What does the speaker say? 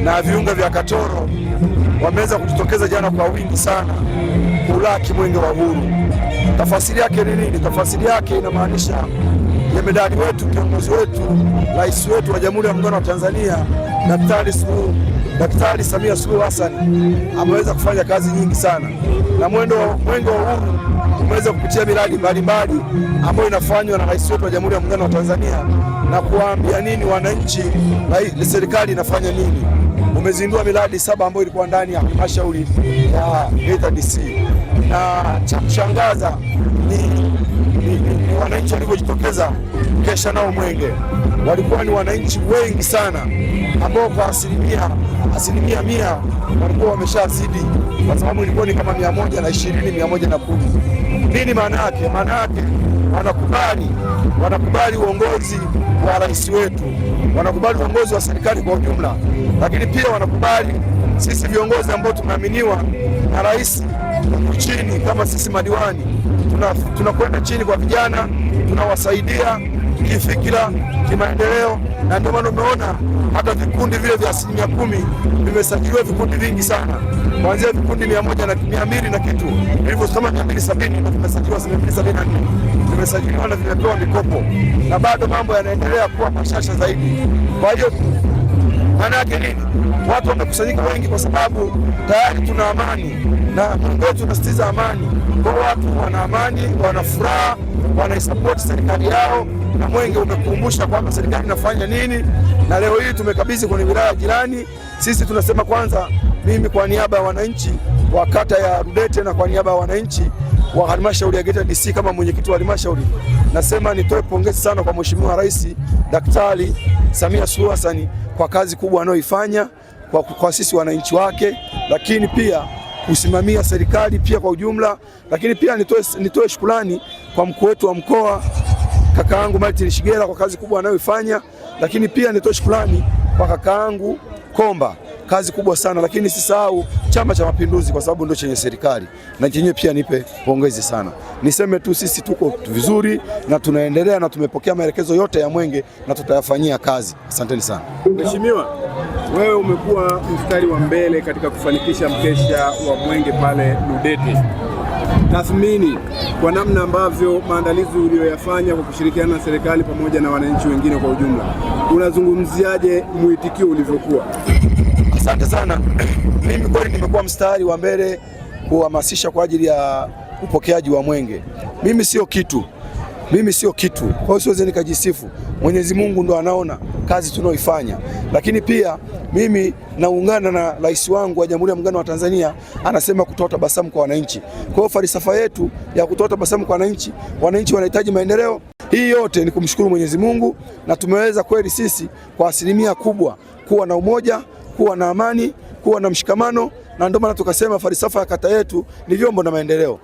na viunga vya Katoro wameweza kujitokeza jana kwa wingi sana kulaki mwenge wa uhuru. Tafasiri yake ni nini? Tafasiri yake inamaanisha jemedari wetu, kiongozi wetu, rais wetu wa Jamhuri ya Muungano wa Tanzania Daktari Samia Suluhu Hassan ameweza kufanya kazi nyingi sana, na mwenge wa uhuru umeweza kupitia miradi mbalimbali ambayo inafanywa na rais wetu wa Jamhuri ya Muungano wa Tanzania na kuwaambia nini wananchi serikali inafanya nini. Umezindua miradi 7 ambayo ilikuwa ndani ya halmashauri ya Geita DC, na cha kushangaza ni wananchi walivyojitokeza kesha nao mwenge. Walikuwa ni wananchi wengi sana ambao kwa asilimia 100 walikuwa wameshazidi, kwa sababu ilikuwa ni kama 120 110. Nini maana yake? Maana yake wanakubali uongozi wa rais wetu, wanakubali uongozi wa serikali kwa ujumla, lakini pia wanakubali sisi viongozi ambao tunaaminiwa na rais chini, kama sisi madiwani tunakwenda chini kwa vijana, tunawasaidia kifikira, kimaendeleo, na ndio maana umeona hata vikundi vile vya 10% vimesajiliwa, vikundi vingi sana, kuanzia vikundi 100 na 200 na kitu hivyo, kama 270 na vimesajiliwa 274 vimesajiliwa na vimepewa mikopo, na bado mambo yanaendelea kuwa mashasha zaidi. Kwa hiyo maana yake nini? Watu wamekusanyika wengi kwa sababu tayari tuna amani, na Mungu wetu tunasitiza amani. Kwa watu wana amani, wana furaha, wanaisupport serikali yao, na mwenge umekumbusha kwamba serikali inafanya nini. Na leo hii tumekabidhi kwenye wilaya jirani. Sisi tunasema kwanza, mimi kwa niaba ya wananchi wa kata ya Rudete na kwa niaba ya wananchi wa halmashauri ya Geita DC kama mwenyekiti wa halmashauri, nasema nitoe pongezi sana kwa Mheshimiwa Rais Daktari Samia Suluhu Hassan kwa kazi kubwa anayoifanya kwa sisi wananchi wake, lakini pia kusimamia serikali pia kwa ujumla. Lakini pia nitoe shukrani kwa mkuu wetu wa mkoa kakaangu Martin Shigera kwa kazi kubwa anayoifanya, lakini pia nitoe shukrani kwa kakaangu Komba, kazi kubwa sana. Lakini sisahau Chama cha Mapinduzi kwa sababu ndio chenye serikali, na chenye pia nipe pongezi sana. Niseme tu sisi tuko vizuri na tunaendelea, na tumepokea maelekezo yote ya mwenge na tutayafanyia kazi. Asanteni sana. Mheshimiwa, wewe umekuwa mstari wa mbele katika kufanikisha mkesha wa mwenge pale Rudete. Tathmini kwa namna ambavyo maandalizi uliyoyafanya kwa kushirikiana na serikali pamoja na wananchi wengine kwa ujumla, unazungumziaje mwitikio ulivyokuwa? Asante sana. Mimi kweli nimekuwa mstari wa mbele kuhamasisha kwa ajili ya upokeaji wa mwenge. Mimi sio kitu, kwa hiyo siwezi nikajisifu. Mwenyezi Mungu ndo anaona kazi tunaoifanya, lakini pia mimi naungana na rais wangu wa Jamhuri ya Muungano wa Tanzania, anasema kutoa tabasamu kwa wananchi. Kwa hiyo falsafa yetu ya kutoa tabasamu kwa wananchi, wananchi wanahitaji maendeleo. Hii yote ni kumshukuru Mwenyezi Mungu, na tumeweza kweli sisi kwa asilimia kubwa kuwa na umoja, kuwa na amani, kuwa na mshikamano, na ndio maana tukasema falsafa ya kata yetu ni vyombo na maendeleo.